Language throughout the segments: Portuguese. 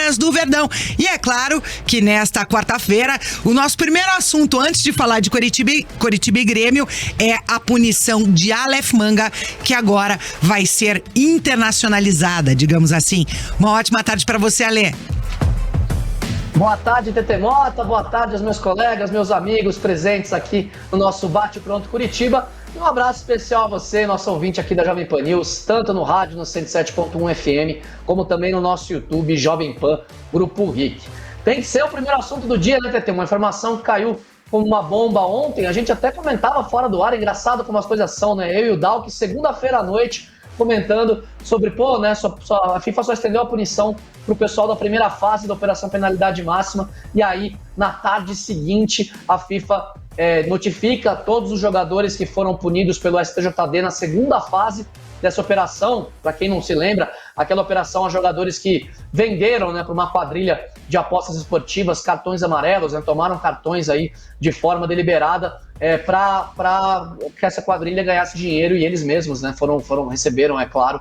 Minas do Verdão. E é claro que nesta quarta-feira, o nosso primeiro assunto, antes de falar de Coritiba e Grêmio, é a punição de Aleph Manga, que agora vai ser internacionalizada, digamos assim. Uma ótima tarde para você, Alê. Boa tarde, Tete Mota, boa tarde aos meus colegas, meus amigos presentes aqui no nosso Bate Pronto Curitiba. E um abraço especial a você, nosso ouvinte aqui da Jovem Pan News, tanto no rádio, no 107.1 FM, como também no nosso YouTube, Jovem Pan, Grupo RIC. Tem que ser o primeiro assunto do dia, né, Tete? Uma informação que caiu como uma bomba ontem, a gente até comentava fora do ar, engraçado como as coisas são, né? Eu e o Dal, que segunda-feira à noite, comentando sobre, a FIFA só estendeu a punição para o pessoal da primeira fase da Operação Penalidade Máxima, e aí, na tarde seguinte, a FIFA notifica todos os jogadores que foram punidos pelo STJD na segunda fase dessa operação. Para quem não se lembra, aquela operação a jogadores que venderam, né, para uma quadrilha de apostas esportivas cartões amarelos, né, tomaram cartões aí de forma deliberada para que essa quadrilha ganhasse dinheiro, e eles mesmos, né, receberam, é claro,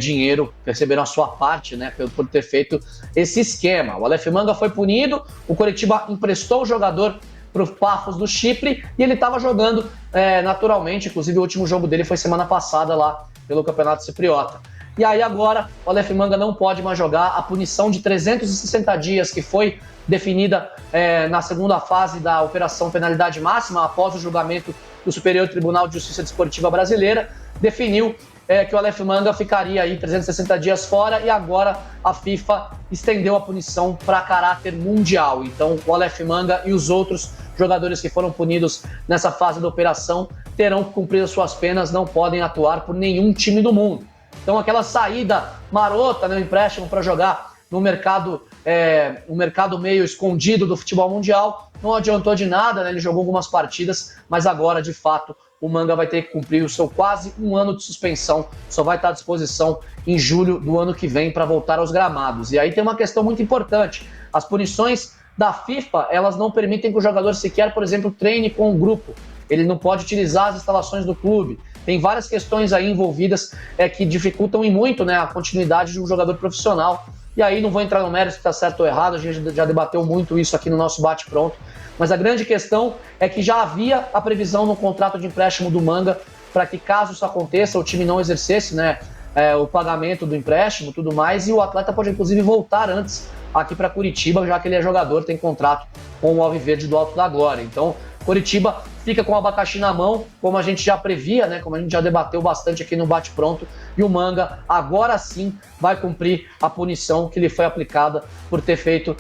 dinheiro, receberam a sua parte, né, por ter feito esse esquema. O Aleph Manga foi punido, o Coritiba emprestou o jogador para o Pafos do Chipre e ele estava jogando naturalmente, inclusive o último jogo dele foi semana passada lá pelo Campeonato Cipriota. E aí agora o Aleph Manga não pode mais jogar. A punição de 360 dias que foi definida na segunda fase da Operação Penalidade Máxima, após o julgamento do Superior Tribunal de Justiça Desportiva Brasileira, definiu que o Aleph Manga ficaria aí 360 dias fora, e agora a FIFA estendeu a punição para caráter mundial. Então o Aleph Manga e os outros jogadores que foram punidos nessa fase da operação terão que cumprir as suas penas, não podem atuar por nenhum time do mundo. Então aquela saída marota, né, o empréstimo para jogar no mercado, um mercado meio escondido do futebol mundial, não adiantou de nada, né? Ele jogou algumas partidas, mas agora de fato o Manga vai ter que cumprir o seu quase um ano de suspensão, só vai estar à disposição em julho do ano que vem para voltar aos gramados. E aí tem uma questão muito importante: as punições da FIFA, elas não permitem que o jogador sequer, por exemplo, treine com um grupo, ele não pode utilizar as instalações do clube. Tem várias questões aí envolvidas que dificultam e muito, né, a continuidade de um jogador profissional. E aí não vou entrar no mérito se está certo ou errado, a gente já debateu muito isso aqui no nosso bate-pronto. Mas a grande questão é que já havia a previsão no contrato de empréstimo do Manga para que, caso isso aconteça, o time não exercesse, né, o pagamento do empréstimo e tudo mais, e o atleta pode inclusive voltar antes aqui para Curitiba, já que ele é jogador, tem contrato com o Alviverde do Alto da Glória. Então, Coritiba fica com o abacaxi na mão, como a gente já previa, né? Como a gente já debateu bastante aqui no Bate Pronto, e o Manga agora sim vai cumprir a punição que lhe foi aplicada por ter feito,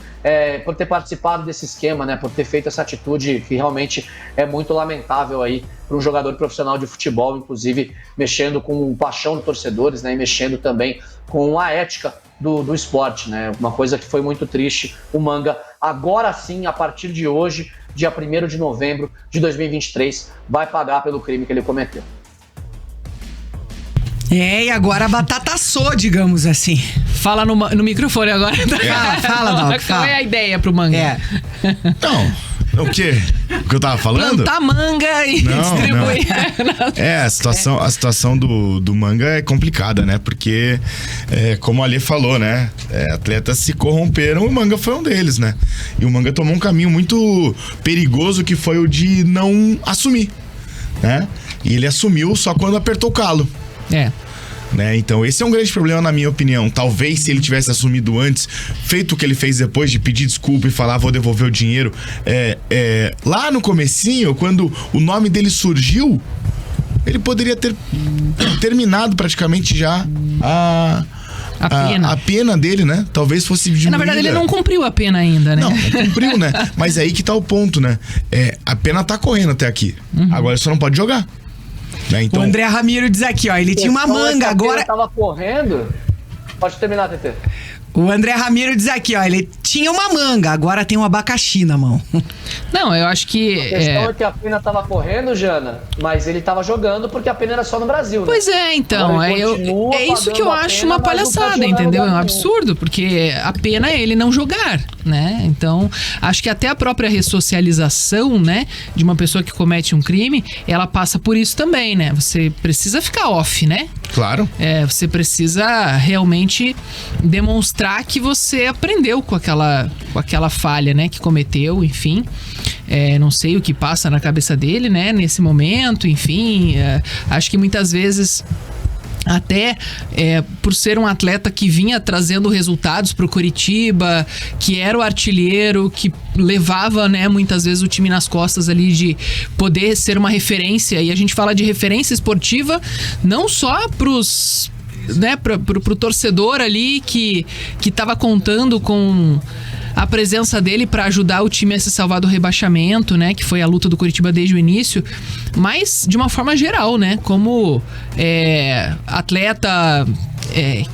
por ter participado desse esquema, né? Por ter feito essa atitude que realmente é muito lamentável aí para um jogador profissional de futebol, inclusive mexendo com o paixão dos torcedores, né? E mexendo também com a ética do esporte, né? Uma coisa que foi muito triste. O Manga agora sim, a partir de hoje, dia 1º de novembro de 2023, vai pagar pelo crime que ele cometeu. E agora a batata assou, digamos assim. Fala no microfone agora. Fala, Dalton. Qual é a ideia pro Manga? Não, o quê? O que eu tava falando? Plantar manga e distribuir. Não. A situação do Manga é complicada, né? Porque, como a Alê falou, né? Atletas se corromperam, o Manga foi um deles, né? E o Manga tomou um caminho muito perigoso, que foi o de não assumir, né? E ele assumiu só quando apertou o calo. Né? Então esse é um grande problema, na minha opinião. Talvez se ele tivesse assumido antes, feito o que ele fez depois de pedir desculpa e falar vou devolver o dinheiro, lá no comecinho, quando o nome dele surgiu, ele poderia ter terminado praticamente já a pena dele, né? Talvez fosse diminuída. Na verdade ele não cumpriu a pena ainda, né? Não cumpriu, né? Mas aí que tá o ponto, né? A pena tá correndo até aqui. Agora ele só não pode jogar. Então, o André Ramiro diz aqui, ó, ele tinha uma manga, agora... Tava correndo... Pode terminar, TT. O André Ramiro diz aqui, ó, ele tinha uma manga, agora tem um abacaxi na mão. Não, eu acho que... A questão é que a pena tava correndo, Jana, mas ele tava jogando porque a pena era só no Brasil, né? Pois é, então, é isso que eu acho uma palhaçada, entendeu? É um absurdo, porque a pena é ele não jogar, né? Então, acho que até a própria ressocialização, né, de uma pessoa que comete um crime, ela passa por isso também, né? Você precisa ficar off, né? Claro. Você precisa realmente demonstrar que você aprendeu com aquela falha, né, que cometeu, enfim. Não sei o que passa na cabeça dele, né, nesse momento, enfim. Acho que muitas vezes... Até por ser um atleta que vinha trazendo resultados pro Coritiba, que era o artilheiro, que levava, né, muitas vezes o time nas costas ali de poder ser uma referência. E a gente fala de referência esportiva não só pros, né, pro torcedor ali que tava contando com a presença dele para ajudar o time a se salvar do rebaixamento, né? Que foi a luta do Coritiba desde o início. Mas, de uma forma geral, né? Como atleta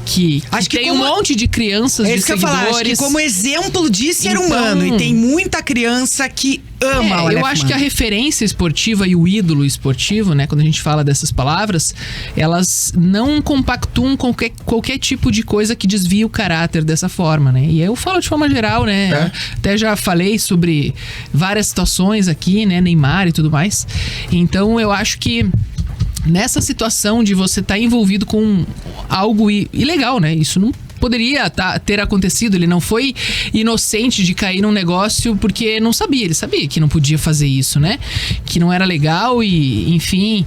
que tem um monte de crianças, de seguidores. É isso que eu ia falar, acho que como exemplo de ser humano. E tem muita criança que ama o Aleph Eu acho Manga. que a referência esportiva e o ídolo esportivo, né? Quando a gente fala dessas palavras, elas não compactuam com qualquer tipo de coisa que desvie o caráter dessa forma, né? E eu falo de forma geral, né? Até já falei sobre várias situações aqui, né? Neymar e tudo mais. Então, eu acho que nessa situação de você estar envolvido com algo ilegal, né? Isso não poderia ter acontecido. Ele não foi inocente de cair num negócio porque não sabia. Ele sabia que não podia fazer isso, né? Que não era legal e, enfim...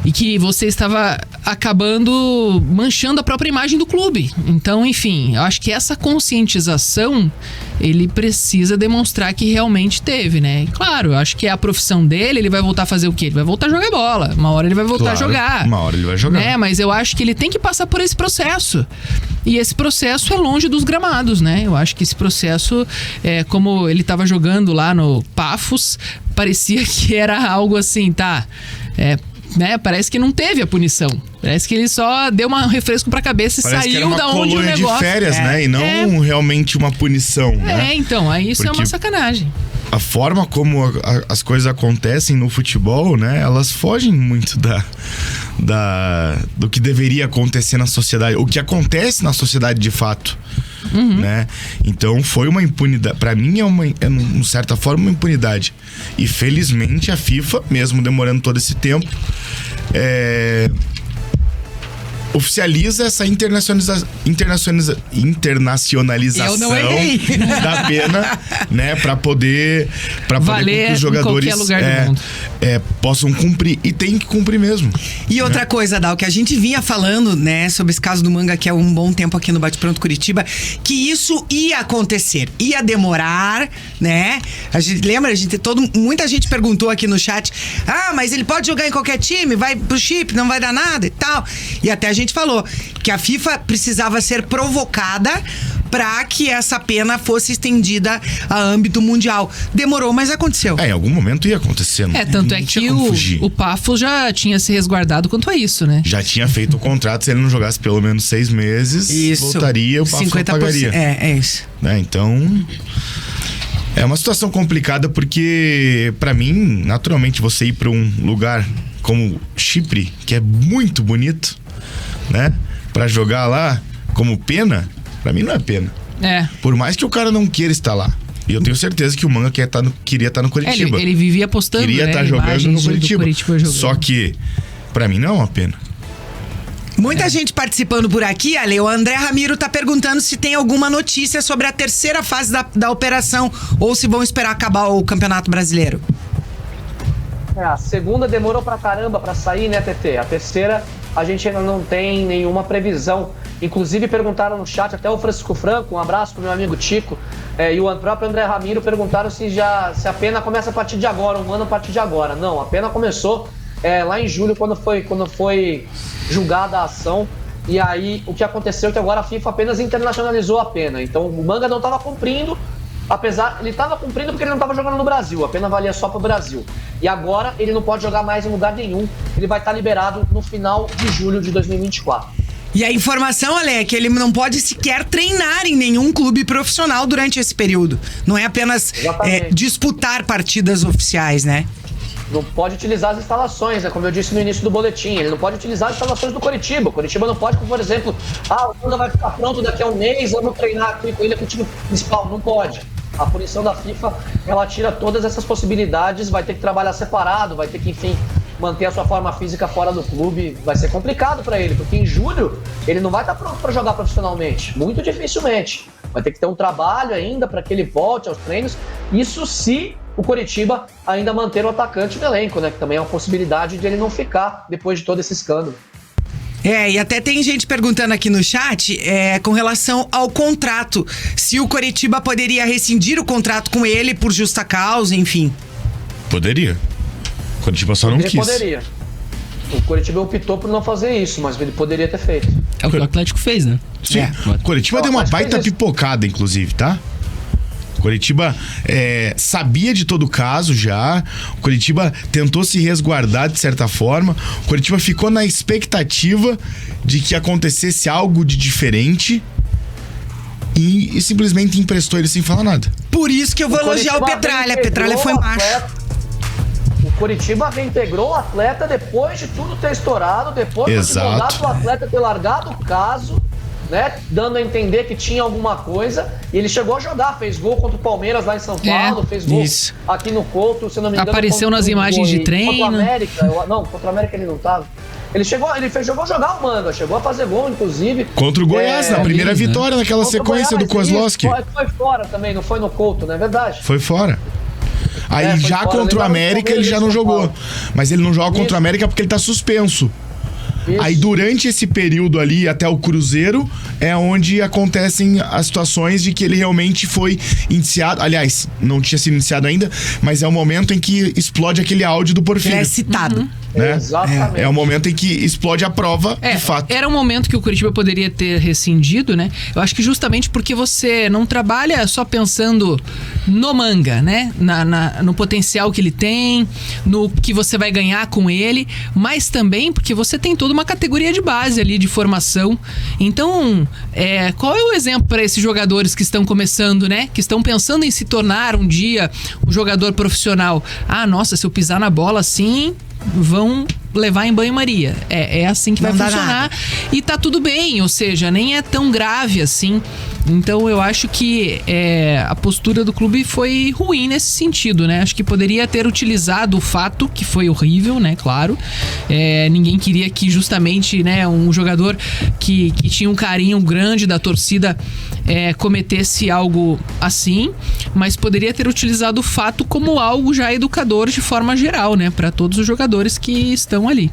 E que você estava acabando manchando a própria imagem do clube. Então, enfim, eu acho que essa conscientização, ele precisa demonstrar que realmente teve, né? E claro, eu acho que é a profissão dele, ele vai voltar a fazer o quê? Ele vai voltar a jogar bola. Uma hora ele vai voltar a jogar. Uma hora ele vai jogar. Né? Mas eu acho que ele tem que passar por esse processo. E esse processo é longe dos gramados, né? Eu acho que esse processo, como ele estava jogando lá no Pafos, parecia que era algo assim, né? Parece que não teve a punição. Parece que ele só deu um refresco pra cabeça e saiu da onde o negócio... de férias, né? E não realmente uma punição, né? Então, aí isso porque é uma sacanagem. A forma como as coisas acontecem no futebol, né? Elas fogem muito do que deveria acontecer na sociedade. O que acontece na sociedade de fato. Né? Então foi uma impunidade. Pra mim é de certa forma uma impunidade. E felizmente a FIFA, mesmo demorando todo esse tempo, oficializa essa internacionalização da pena, né, para poder que os jogadores possam cumprir, e tem que cumprir mesmo. E outra coisa, Dal, que a gente vinha falando, né, sobre esse caso do Manga, que é um bom tempo aqui no Bate Pronto Curitiba, que isso ia acontecer, ia demorar, né? A gente lembra, muita gente perguntou aqui no chat: mas ele pode jogar em qualquer time, vai pro chip, não vai dar nada e tal. E até a gente falou que a FIFA precisava ser provocada para que essa pena fosse estendida a âmbito mundial. Demorou, mas aconteceu. Em algum momento ia acontecer. Tanto é que o Pafos já tinha se resguardado quanto a isso, né? Já tinha feito o contrato, se ele não jogasse pelo menos 6 meses, voltaria, o Pafos pagaria. É isso. Então... é uma situação complicada porque, pra mim, naturalmente, você ir pra um lugar como Chipre, que é muito bonito, né? Pra jogar lá como pena, pra mim não é pena. Por mais que o cara não queira estar lá. E eu tenho certeza que o Manga queria estar no Coritiba. Ele vivia apostando, queria estar jogando no Coritiba. Só que, pra mim, não é uma pena. Muita gente participando por aqui, Ale. O André Ramiro tá perguntando se tem alguma notícia sobre a terceira fase da operação ou se vão esperar acabar o Campeonato Brasileiro. A segunda demorou pra caramba pra sair, né, TT? A terceira a gente ainda não tem nenhuma previsão. Inclusive perguntaram no chat, até o Francisco Franco, um abraço pro meu amigo Tico, e o próprio André Ramiro perguntaram se a pena começa a partir de agora, um ano a partir de agora. Não, a pena começou lá em julho, quando foi julgada a ação. E aí o que aconteceu é que agora a FIFA apenas internacionalizou a pena. Então o Manga não estava cumprindo, ele estava cumprindo porque ele não estava jogando no Brasil, a pena valia só para o Brasil. E agora ele não pode jogar mais em lugar nenhum, ele vai estar liberado no final de julho de 2024. E a informação, Ale, é que ele não pode sequer treinar em nenhum clube profissional durante esse período. Não é apenas Exatamente. disputar partidas oficiais, né? Não pode utilizar as instalações, né? Como eu disse no início do boletim, ele não pode utilizar as instalações do Coritiba. O Coritiba não pode, por exemplo, o Manga vai ficar pronto daqui a um mês, vamos treinar aqui com ele, com o time principal. Não pode. A punição da FIFA, ela tira todas essas possibilidades, vai ter que trabalhar separado, vai ter que, enfim, manter a sua forma física fora do clube. Vai ser complicado para ele, porque em julho ele não vai estar pronto para jogar profissionalmente, muito dificilmente. Vai ter que ter um trabalho ainda para que ele volte aos treinos. Isso se o Coritiba ainda manter o atacante no elenco, né? Que também é uma possibilidade de ele não ficar depois de todo esse escândalo. E até tem gente perguntando aqui no chat com relação ao contrato. Se o Coritiba poderia rescindir o contrato com ele por justa causa, enfim. Poderia. O Coritiba só não Ele quis. poderia. O Coritiba optou por não fazer isso, mas ele poderia ter feito. É o que o Atlético fez, né? Sim. O Coritiba deu uma acho que baita fez isso. pipocada, inclusive, tá? O Coritiba sabia de todo o caso já. O Coritiba tentou se resguardar de certa forma. O Coritiba ficou na expectativa de que acontecesse algo de diferente e simplesmente emprestou ele sem falar nada. Por isso que eu vou elogiar o Coritiba Petralha. A reintegrou Petralha foi o macho. atleta. O Coritiba reintegrou o atleta depois de tudo ter estourado, depois do Exato. advogado do atleta ter largado o caso, né? Dando a entender que tinha alguma coisa. E ele chegou a jogar, fez gol contra o Palmeiras lá em São Paulo, fez gol isso. aqui no Couto, se eu não me engano. Apareceu contra nas o imagens de Contra treino. o América. Contra o América ele não tava. Chegou a jogar o Manga, chegou a fazer gol, inclusive. Contra o Goiás, na primeira isso, né? vitória, naquela Contra o sequência do Goiás, Kozlowski. isso, Foi fora também, não foi no Couto, não é verdade? Foi fora. Aí foi já fora. contra o Lembrava do América ele Palmeiras já e não São jogou. Paulo. Mas ele não joga contra Isso. o América porque ele tá suspenso. Isso. Aí durante esse período ali até o Cruzeiro é onde acontecem as situações de que ele realmente foi indiciado. Aliás, não tinha sido indiciado ainda, mas é o momento em que explode aquele áudio do Ele Porfírio. é citado. Né? Exatamente. É o momento em que explode a prova, de fato. Era um momento que o Coritiba poderia ter rescindido, né? Eu acho que justamente porque você não trabalha só pensando no Manga, né? No potencial que ele tem, no que você vai ganhar com ele, mas também porque você tem toda uma categoria de base ali, de formação. Então, qual é o exemplo para esses jogadores que estão começando, né? Que estão pensando em se tornar um dia um jogador profissional. Ah, nossa, se eu pisar na bola assim, vão levar em banho-maria. É assim que Não vai dá funcionar. nada. E tá tudo bem, ou seja, nem é tão grave assim. Então eu acho que a postura do clube foi ruim nesse sentido, né? Acho que poderia ter utilizado o fato, que foi horrível, né? Claro. Ninguém queria que justamente, né, um jogador que tinha um carinho grande da torcida cometesse algo assim, mas poderia ter utilizado o fato como algo já educador de forma geral, né? Para todos os jogadores que estão ali.